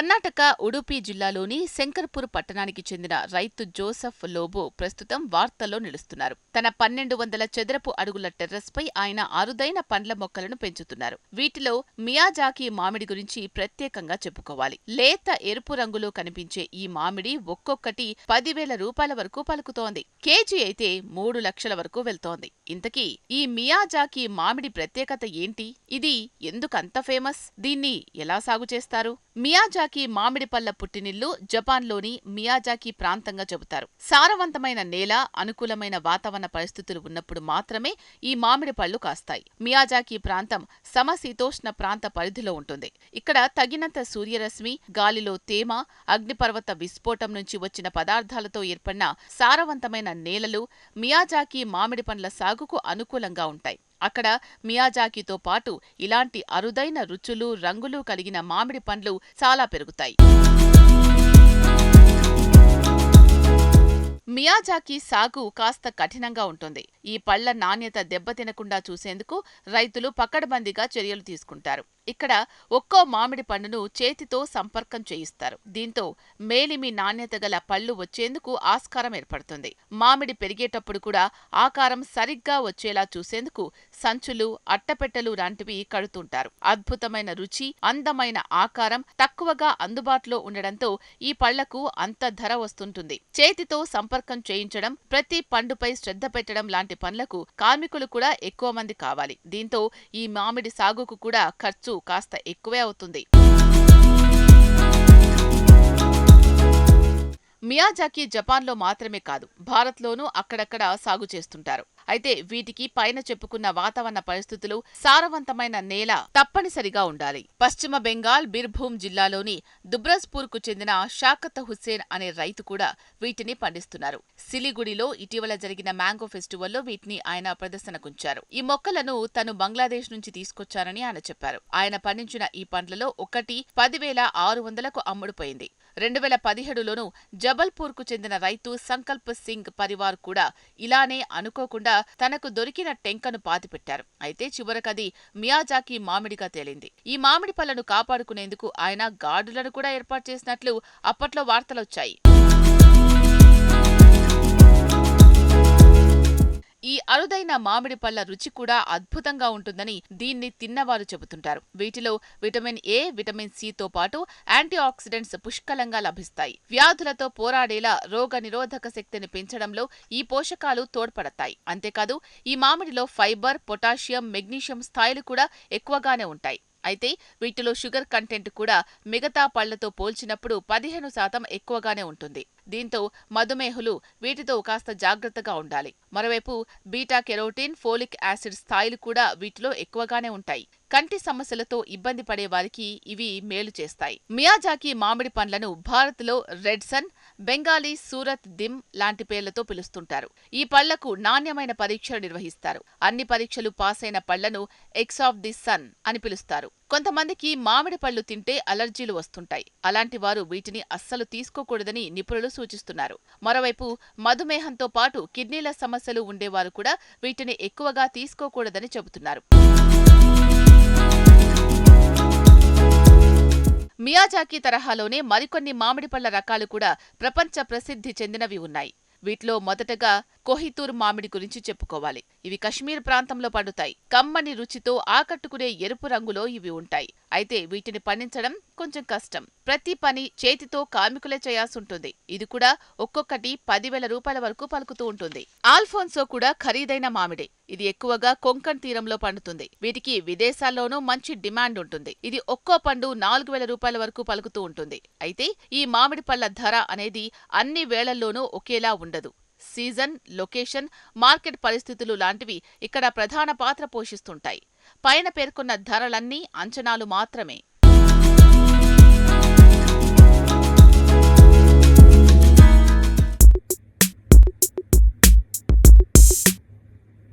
కర్ణాటక ఉడుపి జిల్లాలోని శంకర్పూర్ పట్టణానికి చెందిన రైతు జోసెఫ్ లోబో ప్రస్తుతం వార్తల్లో నిలుస్తున్నారు. తన 1200 చదరపు అడుగుల టెర్రస్పై ఆయన అరుదైన పండ్ల మొక్కలను పెంచుతున్నారు. వీటిలో మియాజాకి మామిడి గురించి ప్రత్యేకంగా చెప్పుకోవాలి. లేత ఎరుపు రంగులో కనిపించే ఈ మామిడి ఒక్కొక్కటి 10,000 రూపాయల వరకు పలుకుతోంది. కేజీ అయితే 3 లక్షల వరకు వెళ్తోంది. ఇంతకీ ఈ మియాజాకి మామిడి ప్రత్యేకత ఏంటి? ఇది ఎందుకంత ఫేమస్? దీన్ని ఎలా సాగు చేస్తారు? మియాజాకి మామిడి పళ్ల పుట్టినిల్లు జపాన్లోని మియాజాకి ప్రాంతంగా చెబుతారు. సారవంతమైన నేల, అనుకూలమైన వాతావరణ పరిస్థితులు ఉన్నప్పుడు మాత్రమే ఈ మామిడి పళ్లు కాస్తాయి. మియాజాకి ప్రాంతం సమశీతోష్ణ ప్రాంత పరిధిలో ఉంటుంది. ఇక్కడ తగినంత సూర్యరశ్మి, గాలిలో తేమ, అగ్నిపర్వత విస్ఫోటం నుంచి వచ్చిన పదార్థాలతో ఏర్పడిన సారవంతమైన నేలలు మియాజాకి మామిడి పండ్ల సాగుకు అనుకూలంగా ఉంటాయి. అక్కడ మియాజాకితో పాటు ఇలాంటి అరుదైన రుచులు, రంగులు కలిగిన మామిడి పండ్లు చాలా పెరుగుతాయి. మియాజాకి సాగు కాస్త కఠినంగా ఉంటుంది. ఈ పళ్ల నాణ్యత దెబ్బతినకుండా చూసేందుకు రైతులు పకడ్బందీగా చర్యలు తీసుకుంటారు. ఇక్కడ ఒక్కో మామిడి పండును చేతితో సంపర్కం చేయిస్తారు. దీంతో మేలిమి నాణ్యత గల పళ్లు వచ్చేందుకు ఆస్కారం ఏర్పడుతుంది. మామిడి పెరిగేటప్పుడు కూడా ఆకారం సరిగ్గా వచ్చేలా చూసేందుకు సంచులు, అట్టపెట్టెలు లాంటివి కడుతుంటారు. అద్భుతమైన రుచి, అందమైన ఆకారం తక్కువగా అందుబాటులో ఉండడంతో ఈ పళ్లకు అంత ధర వస్తుంటుంది. చేతితో సంపర్కం చేయించడం, ప్రతి పండుపై శ్రద్ధ పెట్టడం లాంటి పనులకు కార్మికులు కూడా ఎక్కువ మంది కావాలి. దీంతో ఈ మామిడి సాగుకు కూడా ఖర్చు కాస్త ఎక్కువే అవుతుంది. మియాజాకి జపాన్లో మాత్రమే కాదు, భారత్లోనూ అక్కడక్కడ సాగు చేస్తుంటారు. అయితే వీటికి పైన చెప్పుకున్న వాతావరణ పరిస్థితులు, సారవంతమైన నేల తప్పనిసరిగా ఉండాలి. పశ్చిమ బెంగాల్ బీర్భూమ్ జిల్లాలోని దుబ్రజ్పూర్కు చెందిన షాకత్ హుస్సేన్ అనే రైతు కూడా వీటిని పండిస్తున్నారు. సిలిగుడిలో ఇటీవల జరిగిన మ్యాంగో ఫెస్టివల్లో వీటిని ఆయన ప్రదర్శనకుంచారు. ఈ మొక్కలను తను బంగ్లాదేశ్ నుంచి తీసుకొచ్చారని ఆయన చెప్పారు. ఆయన పండించిన ఈ పండ్లలో ఒకటి 10,600కు అమ్ముడుపోయింది. 2017లోనూ జబల్పూర్కు చెందిన రైతు సంకల్ప్ సింగ్ పరివార్ కూడా ఇలానే అనుకోకుండా తనకు దొరికిన టెంకను పాతిపెట్టారు. అయితే చివరకది మియాజాకి మామిడిగా తేలింది. ఈ మామిడి పళ్లను కాపాడుకునేందుకు ఆయన గార్డులను కూడా ఏర్పాటు చేసినట్లు అప్పట్లో వార్తలొచ్చాయి. ఈ అరుదైన మామిడి పళ్ల రుచి కూడా అద్భుతంగా ఉంటుందని దీన్ని తిన్నవారు చెబుతుంటారు. వీటిలో విటమిన్ ఏ, విటమిన్ సితో పాటు యాంటీ ఆక్సిడెంట్స్ పుష్కలంగా లభిస్తాయి. వ్యాధులతో పోరాడేలా రోగ నిరోధక శక్తిని పెంచడంలో ఈ పోషకాలు తోడ్పడతాయి. అంతేకాదు ఈ మామిడిలో ఫైబర్, పొటాషియం, మెగ్నీషియం స్థాయిలు కూడా ఎక్కువగానే ఉంటాయి. అయితే వీటిలో షుగర్ కంటెంట్ కూడా మిగతా పళ్లతో పోల్చినప్పుడు 15% ఎక్కువగానే ఉంటుంది. దీంతో మధుమేహులు వీటితో కాస్త జాగ్రత్తగా ఉండాలి. మరోవైపు బీటా కెరోటిన్, ఫోలిక్ యాసిడ్ స్థాయిలు కూడా వీటిలో ఎక్కువగానే ఉంటాయి. కంటి సమస్యలతో ఇబ్బంది పడే వారికి ఇవి మేలు చేస్తాయి. మియాజాకి మామిడి పండ్లను భారత్లో రెడ్ సన్, బెంగాలీ సూరత్ దిమ్ లాంటి పేర్లతో పిలుస్తుంటారు. ఈ పళ్లకు నాణ్యమైన పరీక్షలు నిర్వహిస్తారు. అన్ని పరీక్షలు పాసైన పళ్లను ఎగ్స్ ఆఫ్ ది సన్ అని పిలుస్తారు. కొంతమందికి మామిడి పళ్లు తింటే అలర్జీలు వస్తుంటాయి. అలాంటి వారు వీటిని అస్సలు తీసుకోకూడదని నిపుణులు సూచిస్తున్నారు. మరోవైపు మధుమేహంతో పాటు కిడ్నీల సమస్యలు ఉండేవారు కూడా వీటిని ఎక్కువగా తీసుకోకూడదని చెబుతున్నారు. మియాజాకి తరహాలోనే మరికొన్ని మామిడి పళ్ల రకాలు కూడా ప్రపంచ ప్రసిద్ధి చెందినవి ఉన్నాయి. వీటిలో మొదటగా కోహితూర్ మామిడి గురించి చెప్పుకోవాలి. ఇవి కశ్మీర్ ప్రాంతంలో పండుతాయి. కమ్మని రుచితో ఆకట్టుకునే ఎరుపు రంగులో ఇవి ఉంటాయి. అయితే వీటిని పండించడం కొంచెం కష్టం. ప్రతి పని చేతితో కార్మికులే చేయాల్సుంటుంది. ఇది కూడా ఒక్కొక్కటి 10,000 రూపాయల వరకు పలుకుతూ ఉంటుంది. ఆల్ఫోన్సో కూడా ఖరీదైన మామిడే. ఇది ఎక్కువగా కొంకణ్ తీరంలో పండుతుంది. వీటికి విదేశాల్లోనూ మంచి డిమాండ్ ఉంటుంది. ఇది ఒక్కో పండు 4,000 రూపాయల వరకు పలుకుతూ ఉంటుంది. అయితే ఈ మామిడి పళ్ల ధర అనేది అన్ని వేళల్లోనూ ఒకేలా ఉండదు. సీజన్, లొకేషన్, మార్కెట్ పరిస్థితులు లాంటివి ఇక్కడ ప్రధాన పాత్ర పోషిస్తుంటాయి. పైన పేర్కొన్న ధరలన్నీ అంచనాలు మాత్రమే.